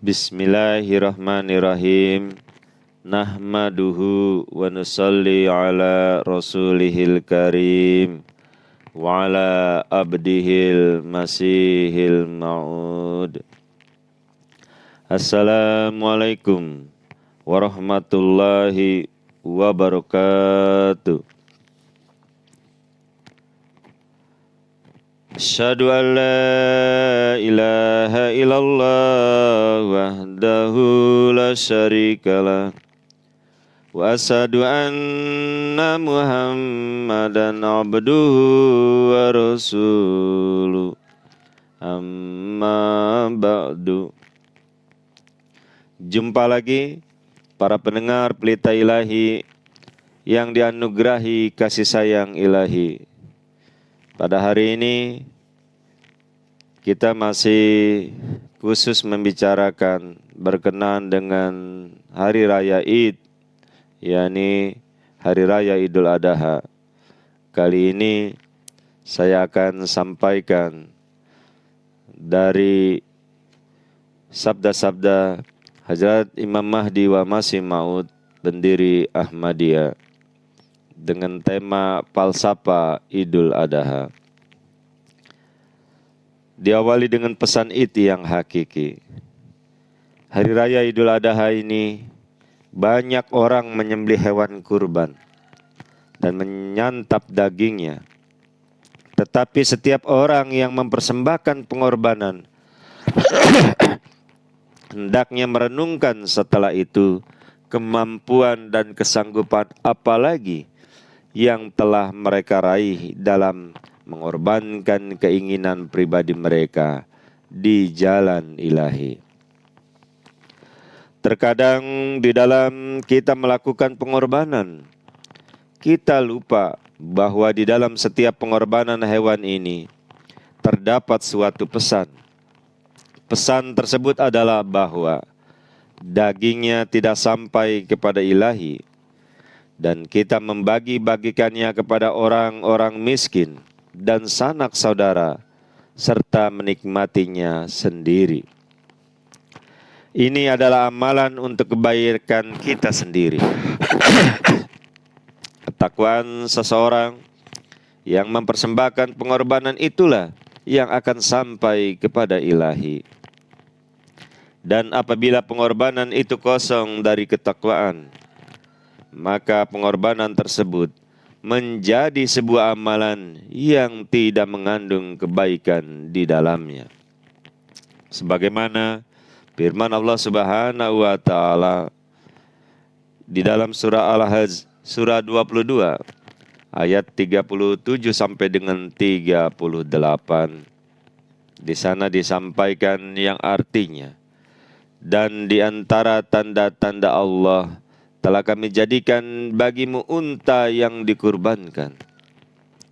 Bismillahirrahmanirrahim. Nahmaduhu wa nusalli ala rasulihil karim wa ala abdihil masihil ma'ud. Assalamualaikum warahmatullahi wabarakatuh. Asyhadu an la ilaha illallah wahdahu la syarikalah wa asyhadu anna Muhammadan abduhu wa rasuluh. Amma ba'du. Jumpa lagi para pendengar Pelita Ilahi yang dianugerahi kasih sayang ilahi. Pada hari ini kita masih khusus membicarakan berkenaan dengan Hari Raya Id, yakni Hari Raya Idul Adha. Kali ini saya akan sampaikan dari sabda-sabda Hazrat Imam Mahdi wa Masih Maud, pendiri Ahmadiyah, dengan tema falsafah Idul Adha. Diawali dengan pesan Id yang hakiki. Hari Raya Idul Adha ini banyak orang menyembelih hewan kurban dan menyantap dagingnya. Tetapi setiap orang yang mempersembahkan pengorbanan hendaknya merenungkan setelah itu kemampuan dan kesanggupan apalagi yang telah mereka raih dalam mengorbankan keinginan pribadi mereka di jalan ilahi. Terkadang di dalam kita melakukan pengorbanan, kita lupa bahwa di dalam setiap pengorbanan hewan ini terdapat suatu pesan. Pesan tersebut adalah bahwa dagingnya tidak sampai kepada ilahi, dan kita membagi-bagikannya kepada orang-orang miskin dan sanak saudara, serta menikmatinya sendiri. Ini adalah amalan untuk kebaikan kita sendiri. Ketakwaan seseorang yang mempersembahkan pengorbanan itulah yang akan sampai kepada ilahi. Dan apabila pengorbanan itu kosong dari ketakwaan, maka pengorbanan tersebut menjadi sebuah amalan yang tidak mengandung kebaikan di dalamnya. Sebagaimana firman Allah Subhanahu wa taala di dalam surah Al-Hajj surah 22 ayat 37 sampai dengan 38. Di sana disampaikan yang artinya, dan di antara tanda-tanda Allah telah kami jadikan bagimu unta yang dikurbankan.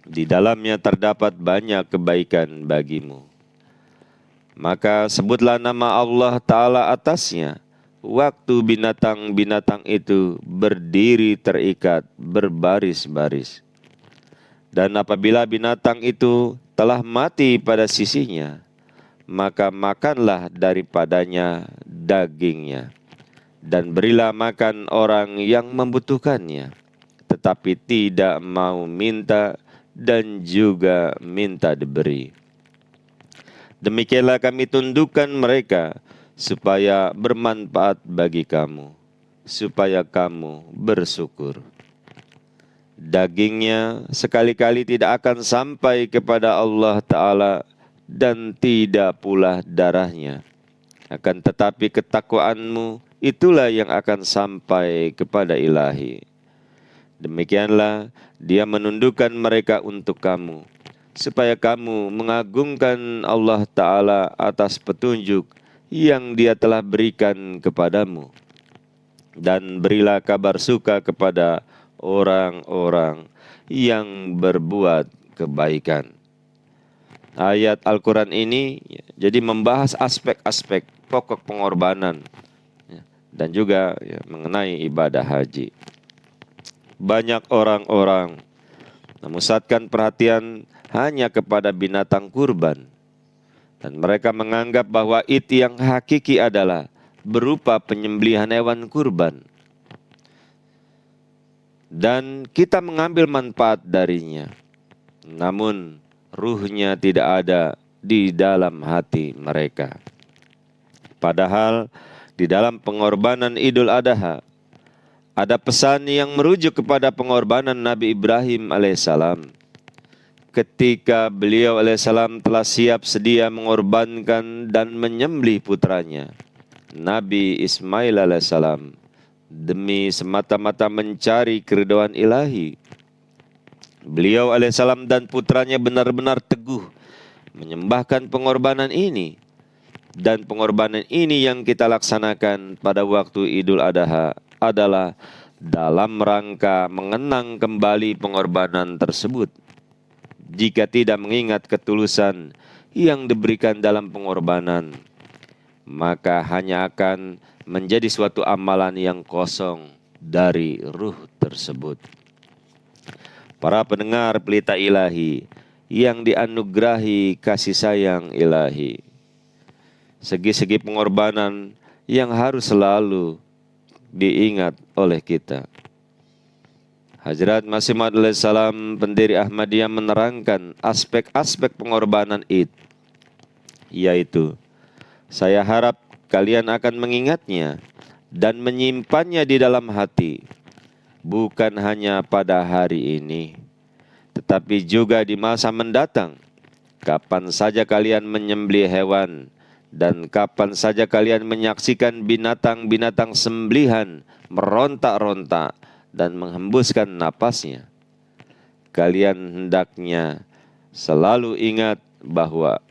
Di dalamnya terdapat banyak kebaikan bagimu. Maka sebutlah nama Allah Ta'ala atasnya, waktu binatang-binatang itu berdiri terikat berbaris-baris. Dan apabila binatang itu telah mati pada sisinya, maka makanlah daripadanya dagingnya. Dan berilah makan orang yang membutuhkannya, tetapi tidak mau minta dan juga minta diberi. Demikianlah kami tundukkan mereka supaya bermanfaat bagi kamu, supaya kamu bersyukur. Dagingnya sekali-kali tidak akan sampai kepada Allah Ta'ala dan tidak pula darahnya. Akan tetapi ketakwaanmu itulah yang akan sampai kepada ilahi. Demikianlah Dia menundukkan mereka untuk kamu, supaya kamu mengagungkan Allah Ta'ala atas petunjuk yang Dia telah berikan kepadamu. Dan berilah kabar suka kepada orang-orang yang berbuat kebaikan. Ayat Al-Quran ini jadi membahas aspek-aspek pokok pengorbanan dan juga mengenai ibadah haji. Banyak orang-orang memusatkan perhatian hanya kepada binatang kurban, dan mereka menganggap bahwa Id yang hakiki adalah berupa penyembelihan hewan kurban. Dan kita mengambil manfaat darinya. Namun ruhnya tidak ada di dalam hati mereka. Padahal di dalam pengorbanan Idul Adha ada pesan yang merujuk kepada pengorbanan Nabi Ibrahim alaihissalam. Ketika beliau alaihissalam telah siap sedia mengorbankan dan menyembelih putranya, Nabi Ismail alaihissalam, demi semata-mata mencari keridhaan ilahi. Beliau alaihissalam dan putranya benar-benar teguh menyembahkan pengorbanan ini. Dan pengorbanan ini yang kita laksanakan pada waktu Idul Adha adalah dalam rangka mengenang kembali pengorbanan tersebut. Jika tidak mengingat ketulusan yang diberikan dalam pengorbanan, maka hanya akan menjadi suatu amalan yang kosong dari ruh tersebut. Para pendengar Pelita Ilahi yang dianugerahi kasih sayang ilahi, segi-segi pengorbanan yang harus selalu diingat oleh kita. Hadrat Masih Maud alaihissalam, pendiri Ahmadiyah, menerangkan aspek-aspek pengorbanan itu, yaitu, saya harap kalian akan mengingatnya dan menyimpannya di dalam hati, bukan hanya pada hari ini, tetapi juga di masa mendatang. Kapan saja kalian menyembelih hewan dan kapan saja kalian menyaksikan binatang-binatang sembelihan merontak-rontak dan menghembuskan napasnya, kalian hendaknya selalu ingat bahwa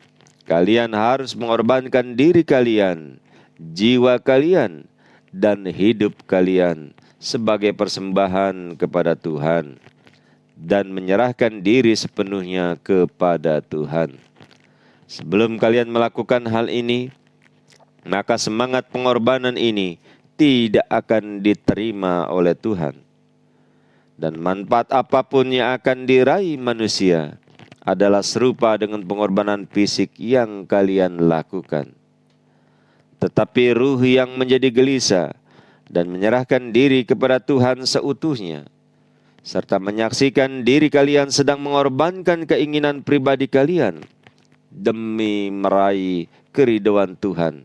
kalian harus mengorbankan diri kalian, jiwa kalian, dan hidup kalian sebagai persembahan kepada Tuhan dan menyerahkan diri sepenuhnya kepada Tuhan. Sebelum kalian melakukan hal ini, maka semangat pengorbanan ini tidak akan diterima oleh Tuhan. Dan manfaat apapun yang akan diraih manusia adalah serupa dengan pengorbanan fisik yang kalian lakukan. Tetapi ruh yang menjadi gelisah dan menyerahkan diri kepada Tuhan seutuhnya, serta menyaksikan diri kalian sedang mengorbankan keinginan pribadi kalian demi meraih keridhaan Tuhan,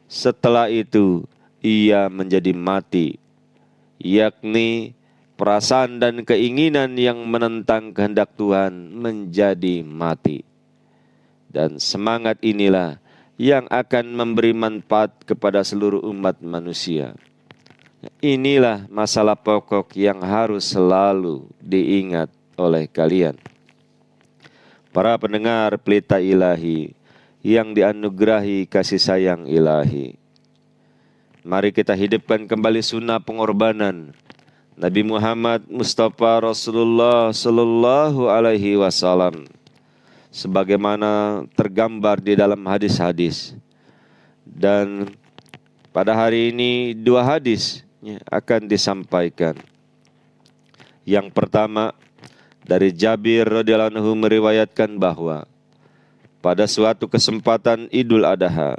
setelah itu ia menjadi mati, yakni perasaan dan keinginan yang menentang kehendak Tuhan menjadi mati. Dan semangat inilah yang akan memberi manfaat kepada seluruh umat manusia. Inilah masalah pokok yang harus selalu diingat oleh kalian. Para pendengar Pelita Ilahi yang dianugerahi kasih sayang ilahi, mari kita hidupkan kembali sunnah pengorbanan Nabi Muhammad Mustafa Rasulullah Sallallahu Alaihi Wasallam, sebagaimana tergambar di dalam hadis-hadis. Dan pada hari ini dua hadis akan disampaikan. Yang pertama dari Jabir radhiyallahu anhu meriwayatkan bahwa pada suatu kesempatan Idul Adha,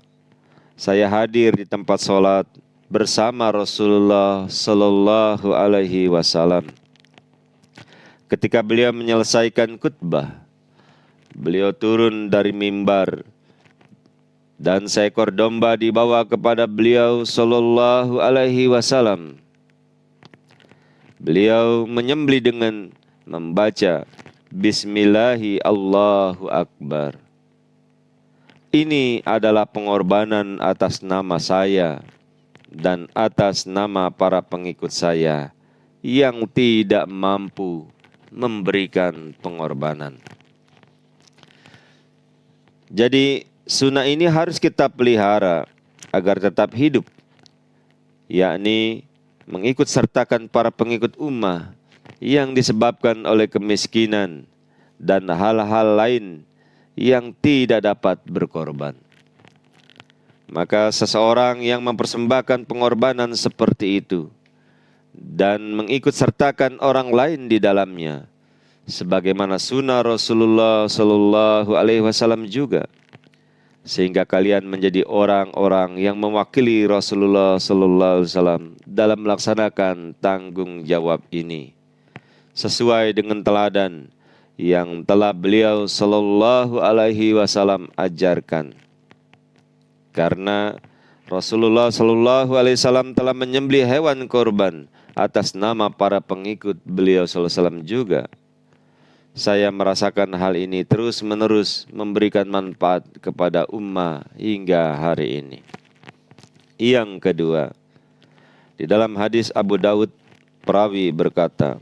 saya hadir di tempat sholat bersama Rasulullah Sallallahu Alaihi Wasallam. Ketika beliau menyelesaikan khutbah, beliau turun dari mimbar dan seekor domba dibawa kepada beliau Sallallahu Alaihi Wasallam. Beliau menyembelih dengan membaca Bismillahi Allahu Akbar. Ini adalah pengorbanan atas nama saya dan atas nama para pengikut saya yang tidak mampu memberikan pengorbanan. Jadi sunnah ini harus kita pelihara agar tetap hidup, yakni mengikut sertakan para pengikut ummah yang disebabkan oleh kemiskinan dan hal-hal lain yang tidak dapat berkorban. Maka seseorang yang mempersembahkan pengorbanan seperti itu dan mengikut sertakan orang lain di dalamnya, sebagaimana sunnah Rasulullah Sallallahu Alaihi Wasallam juga, sehingga kalian menjadi orang-orang yang mewakili Rasulullah sallallahu alaihi wasallam dalam melaksanakan tanggung jawab ini sesuai dengan teladan yang telah beliau sallallahu alaihi wasallam ajarkan. Karena Rasulullah sallallahu alaihi wasallam telah menyembelih hewan korban atas nama para pengikut beliau sallallahu alaihi wasallam juga. Saya merasakan hal ini terus-menerus memberikan manfaat kepada ummah hingga hari ini. Yang kedua, di dalam hadis Abu Daud, perawi berkata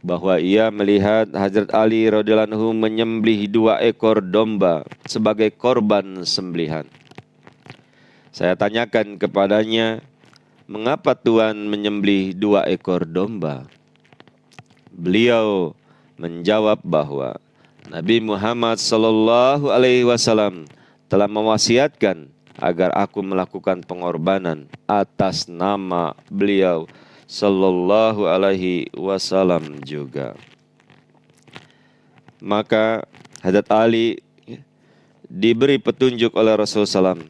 bahwa ia melihat Hazrat Ali radhiyallahu anhu menyembelih 2 ekor domba sebagai korban sembelihan. Saya tanyakan kepadanya, mengapa Tuhan menyembelih 2 ekor domba? Beliau menjawab bahwa Nabi Muhammad sallallahu alaihi wasallam telah mewasiatkan agar aku melakukan pengorbanan atas nama beliau sallallahu alaihi wasallam juga. Maka Hazrat Ali diberi petunjuk oleh Rasulullah SAW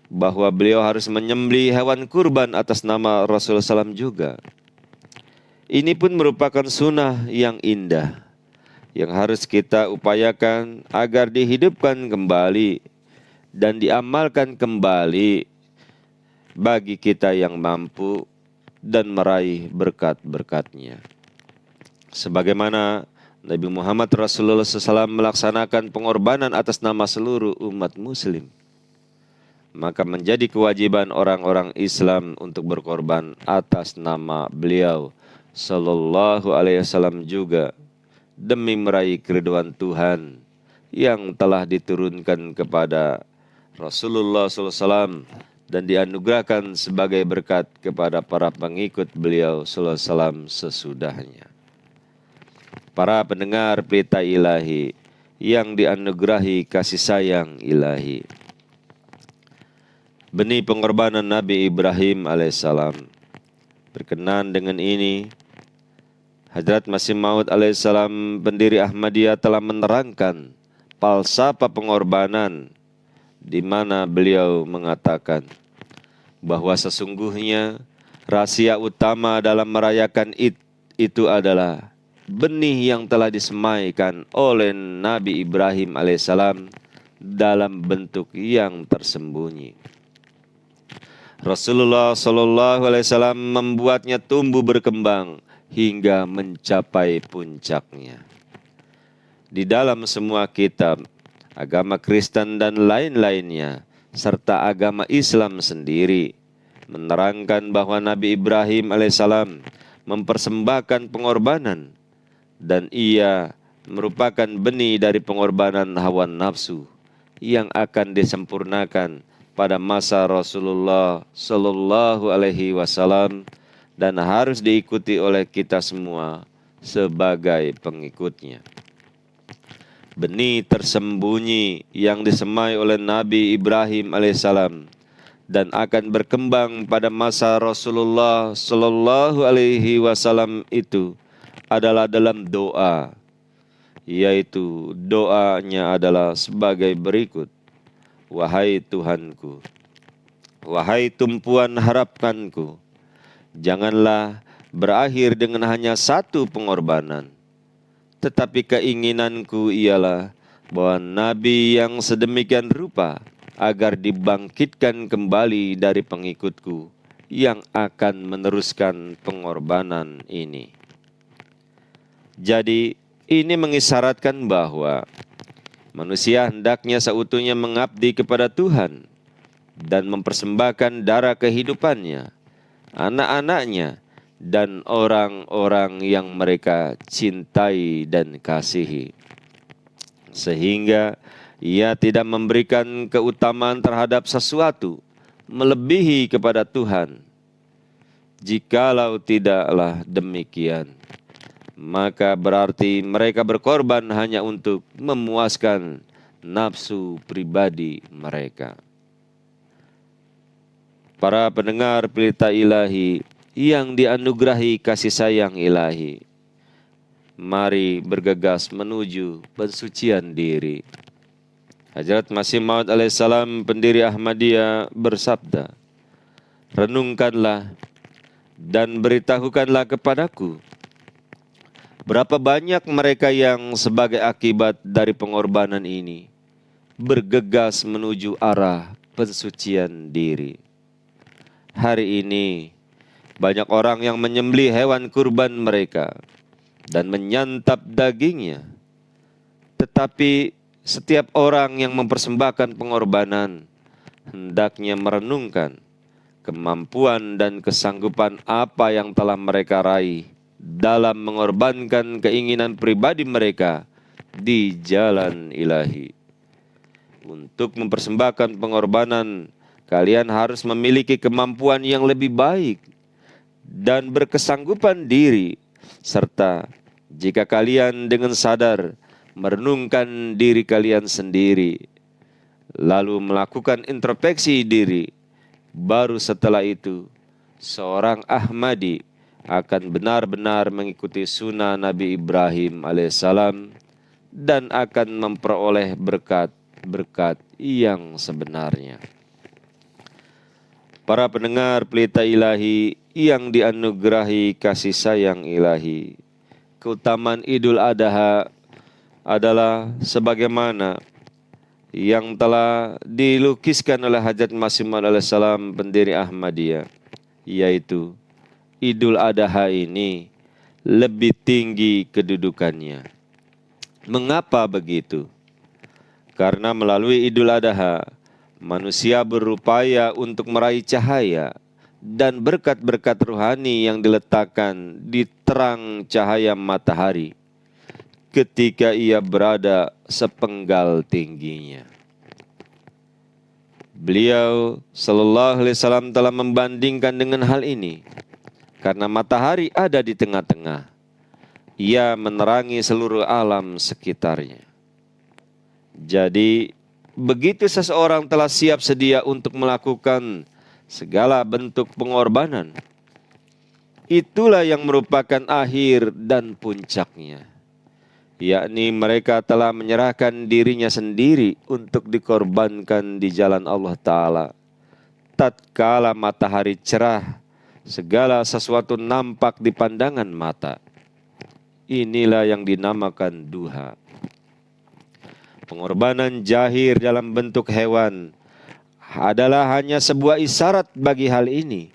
bahwa beliau harus menyembelih hewan kurban atas nama Rasulullah SAW juga. Ini pun merupakan sunnah yang indah yang harus kita upayakan agar dihidupkan kembali dan diamalkan kembali bagi kita yang mampu dan meraih berkat-berkatnya. Sebagaimana Nabi Muhammad Rasulullah SAW melaksanakan pengorbanan atas nama seluruh umat muslim, maka menjadi kewajiban orang-orang Islam untuk berkorban atas nama beliau sallallahu alaihi wasallam juga demi meraih keridhaan Tuhan yang telah diturunkan kepada Rasulullah sallallahu alaihi wasallam dan dianugerahkan sebagai berkat kepada para pengikut beliau sallallahu alaihi wasallam sesudahnya. Para pendengar Pelita Ilahi yang dianugerahi kasih sayang ilahi, benih pengorbanan Nabi Ibrahim alaihissalam. Berkenan dengan ini, Hadrat Masih Maud alaihissalam, pendiri Ahmadiyah, telah menerangkan falsafah pengorbanan, di mana beliau mengatakan bahwa sesungguhnya rahasia utama dalam merayakan Id itu adalah benih yang telah disemaikan oleh Nabi Ibrahim alaihissalam dalam bentuk yang tersembunyi. Rasulullah sallallahu alaihi wasallam membuatnya tumbuh berkembang hingga mencapai puncaknya. Di dalam semua kitab, agama Kristen dan lain-lainnya, serta agama Islam sendiri, menerangkan bahwa Nabi Ibrahim alaihissalam mempersembahkan pengorbanan dan ia merupakan benih dari pengorbanan hawa nafsu yang akan disempurnakan pada masa Rasulullah sallallahu alaihi wasallam dan harus diikuti oleh kita semua sebagai pengikutnya. Benih tersembunyi yang disemai oleh Nabi Ibrahim alaihissalam dan akan berkembang pada masa Rasulullah sallallahu alaihi wasallam itu adalah dalam doa, yaitu doanya adalah sebagai berikut. Wahai Tuhanku, wahai tumpuan harapanku, janganlah berakhir dengan hanya satu pengorbanan, tetapi keinginanku ialah bahwa Nabi yang sedemikian rupa agar dibangkitkan kembali dari pengikutku yang akan meneruskan pengorbanan ini. Jadi ini mengisyaratkan bahwa manusia hendaknya seutuhnya mengabdi kepada Tuhan dan mempersembahkan darah kehidupannya, anak-anaknya, dan orang-orang yang mereka cintai dan kasihi. Sehingga ia tidak memberikan keutamaan terhadap sesuatu melebihi kepada Tuhan. Jikalau tidaklah demikian, maka berarti mereka berkorban hanya untuk memuaskan nafsu pribadi mereka. Para pendengar Pelita Ilahi yang dianugerahi kasih sayang ilahi, mari bergegas menuju pensucian diri. Hadrat Masih Maud alaihissalam pendiri Ahmadiyah bersabda, renungkanlah dan beritahukanlah kepadaku berapa banyak mereka yang sebagai akibat dari pengorbanan ini bergegas menuju arah pensucian diri. Hari ini banyak orang yang menyembelih hewan kurban mereka dan menyantap dagingnya. Tetapi setiap orang yang mempersembahkan pengorbanan hendaknya merenungkan kemampuan dan kesanggupan apa yang telah mereka raih dalam mengorbankan keinginan pribadi mereka di jalan ilahi. Untuk mempersembahkan pengorbanan, kalian harus memiliki kemampuan yang lebih baik dan berkesanggupan diri, serta jika kalian dengan sadar merenungkan diri kalian sendiri, lalu melakukan introspeksi diri, baru setelah itu seorang Ahmadi akan benar-benar mengikuti sunnah Nabi Ibrahim alaihissalam dan akan memperoleh berkat-berkat yang sebenarnya. Para pendengar Pelita Ilahi yang dianugerahi kasih sayang ilahi, keutamaan Idul Adha adalah sebagaimana yang telah dilukiskan oleh Hadrat Masih Maud alaihissalam pendiri Ahmadiyah, yaitu Idul Adha ini lebih tinggi kedudukannya. Mengapa begitu? Karena melalui Idul Adha manusia berupaya untuk meraih cahaya dan berkat-berkat rohani yang diletakkan di terang cahaya matahari ketika ia berada sepenggal tingginya. Beliau sallallahu alaihi wasallam telah membandingkan dengan hal ini. Karena matahari ada di tengah-tengah, ia menerangi seluruh alam sekitarnya. Jadi, begitu seseorang telah siap sedia untuk melakukan segala bentuk pengorbanan, itulah yang merupakan akhir dan puncaknya. Yakni mereka telah menyerahkan dirinya sendiri untuk dikorbankan di jalan Allah Ta'ala. Tatkala matahari cerah, segala sesuatu nampak di pandangan mata. Inilah yang dinamakan duha. Pengorbanan jahir dalam bentuk hewan adalah hanya sebuah isyarat bagi hal ini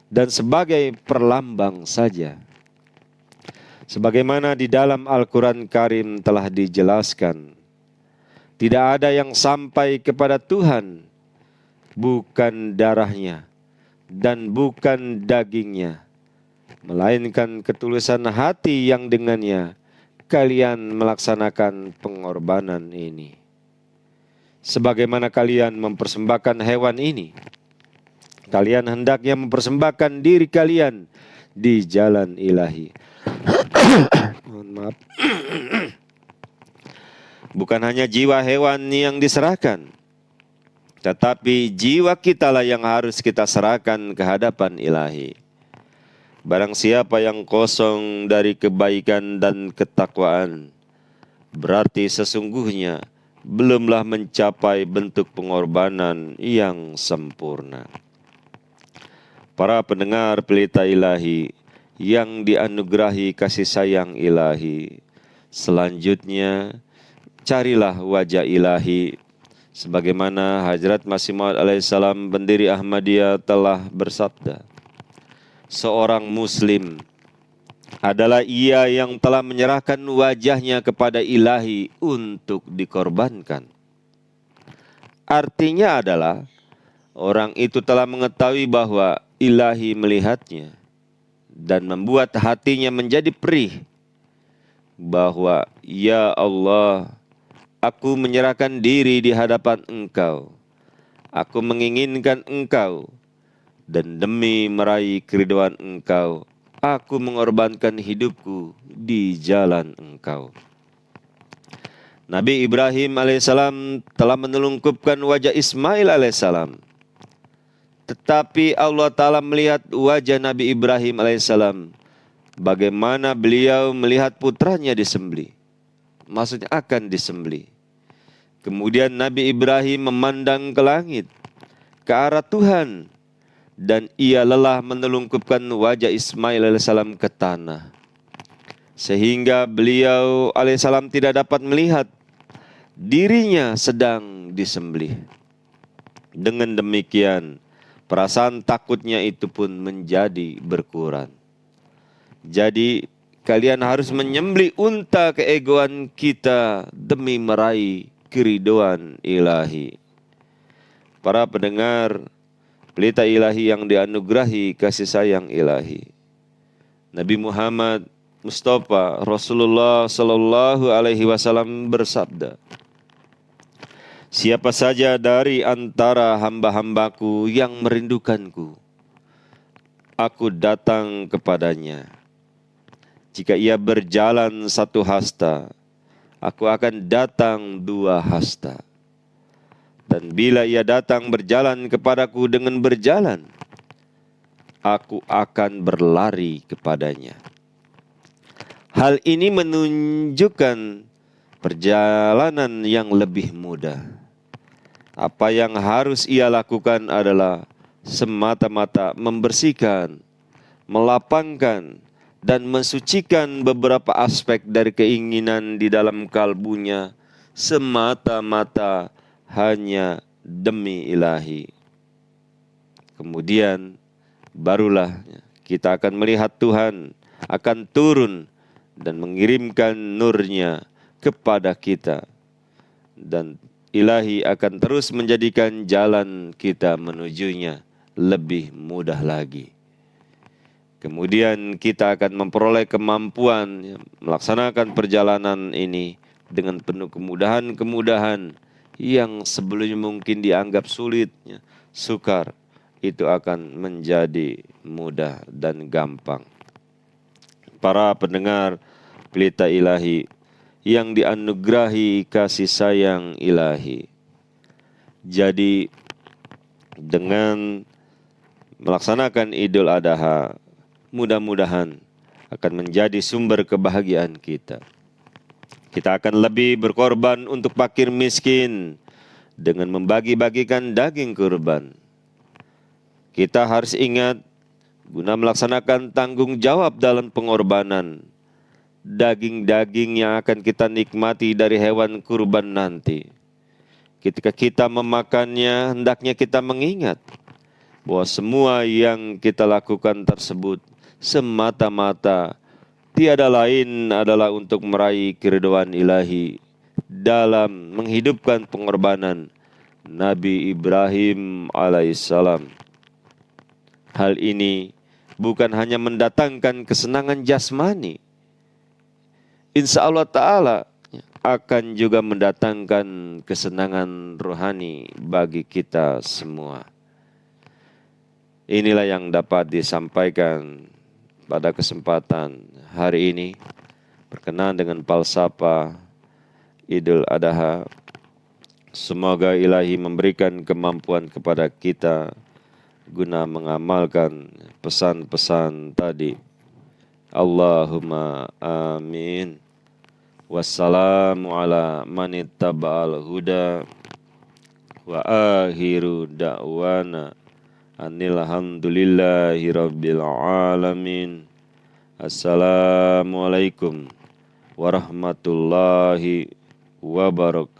dan sebagai perlambang saja. Sebagaimana di dalam Al-Quran Karim telah dijelaskan, tidak ada yang sampai kepada Tuhan bukan darahnya dan bukan dagingnya, melainkan ketulusan hati yang dengannya kalian melaksanakan pengorbanan ini. Sebagaimana kalian mempersembahkan hewan ini, kalian hendaknya mempersembahkan diri kalian di jalan ilahi. Mohon maaf. Bukan hanya jiwa hewan yang diserahkan, tetapi jiwa kitalah yang harus kita serahkan ke hadapan ilahi. Barang siapa yang kosong dari kebaikan dan ketakwaan, berarti sesungguhnya belumlah mencapai bentuk pengorbanan yang sempurna. Para pendengar Pelita Ilahi yang dianugerahi kasih sayang ilahi, selanjutnya carilah wajah ilahi. Sebagaimana Hadrat Masih Maud alaihissalam pendiri Ahmadiyah telah bersabda, seorang muslim adalah ia yang telah menyerahkan wajahnya kepada ilahi untuk dikorbankan. Artinya adalah orang itu telah mengetahui bahwa ilahi melihatnya dan membuat hatinya menjadi perih bahwa ya Allah, aku menyerahkan diri di hadapan Engkau. Aku menginginkan Engkau, dan demi meraih keridhaan Engkau, aku mengorbankan hidupku di jalan Engkau. Nabi Ibrahim alaihissalam telah menelungkupkan wajah Ismail alaihissalam. Tetapi Allah Ta'ala melihat wajah Nabi Ibrahim alaihissalam, bagaimana beliau melihat putranya disembelih. Maksudnya akan disembelih. Kemudian Nabi Ibrahim memandang ke langit, ke arah Tuhan, dan ia lelah menelungkupkan wajah Ismail alaihissalam ke tanah, sehingga beliau alaihissalam tidak dapat melihat dirinya sedang disembelih. Dengan demikian, perasaan takutnya itu pun menjadi berkurang. Jadi, kalian harus menyembelih unta keegoan kita demi meraih keridhaan ilahi. Para pendengar pelita ilahi yang dianugerahi kasih sayang ilahi, Nabi Muhammad Mustafa Rasulullah Sallallahu Alaihi Wasallam bersabda, siapa saja dari antara hamba-hambaku yang merindukanku, aku datang kepadanya. Jika ia berjalan 1 hasta, aku akan datang 2 hasta. Dan bila ia datang berjalan kepadaku dengan berjalan, aku akan berlari kepadanya. Hal ini menunjukkan perjalanan yang lebih mudah. Apa yang harus ia lakukan adalah semata-mata membersihkan, melapangkan, dan mensucikan beberapa aspek dari keinginan di dalam kalbunya, semata-mata hanya demi ilahi. Kemudian barulah kita akan melihat Tuhan akan turun dan mengirimkan nur-Nya kepada kita, dan ilahi akan terus menjadikan jalan kita menujunya lebih mudah lagi. Kemudian kita akan memperoleh kemampuan melaksanakan perjalanan ini dengan penuh kemudahan-kemudahan yang sebelumnya mungkin dianggap sulit, sukar, itu akan menjadi mudah dan gampang. Para pendengar pelita ilahi yang dianugerahi kasih sayang ilahi, jadi dengan melaksanakan Idul Adha, mudah-mudahan akan menjadi sumber kebahagiaan kita. Kita akan lebih berkorban untuk fakir miskin dengan membagi-bagikan daging kurban. Kita harus ingat, guna melaksanakan tanggung jawab dalam pengorbanan, daging-daging yang akan kita nikmati dari hewan kurban nanti, ketika kita memakannya, hendaknya kita mengingat bahwa semua yang kita lakukan tersebut semata-mata tiada lain adalah untuk meraih keridhaan ilahi dalam menghidupkan pengorbanan Nabi Ibrahim alaihissalam. Hal ini bukan hanya mendatangkan kesenangan jasmani, insya Allah Ta'ala akan juga mendatangkan kesenangan rohani bagi kita semua. Inilah yang dapat disampaikan pada kesempatan hari ini berkenaan dengan falsafah Idul Adha. Semoga ilahi memberikan kemampuan kepada kita guna mengamalkan pesan-pesan tadi. Allahumma amin. Wassalamu ala manittaba'al huda wa akhiru da'wana Alhamdulillahi rabbil alamin. Assalamualaikum warahmatullahi wabarakatuh.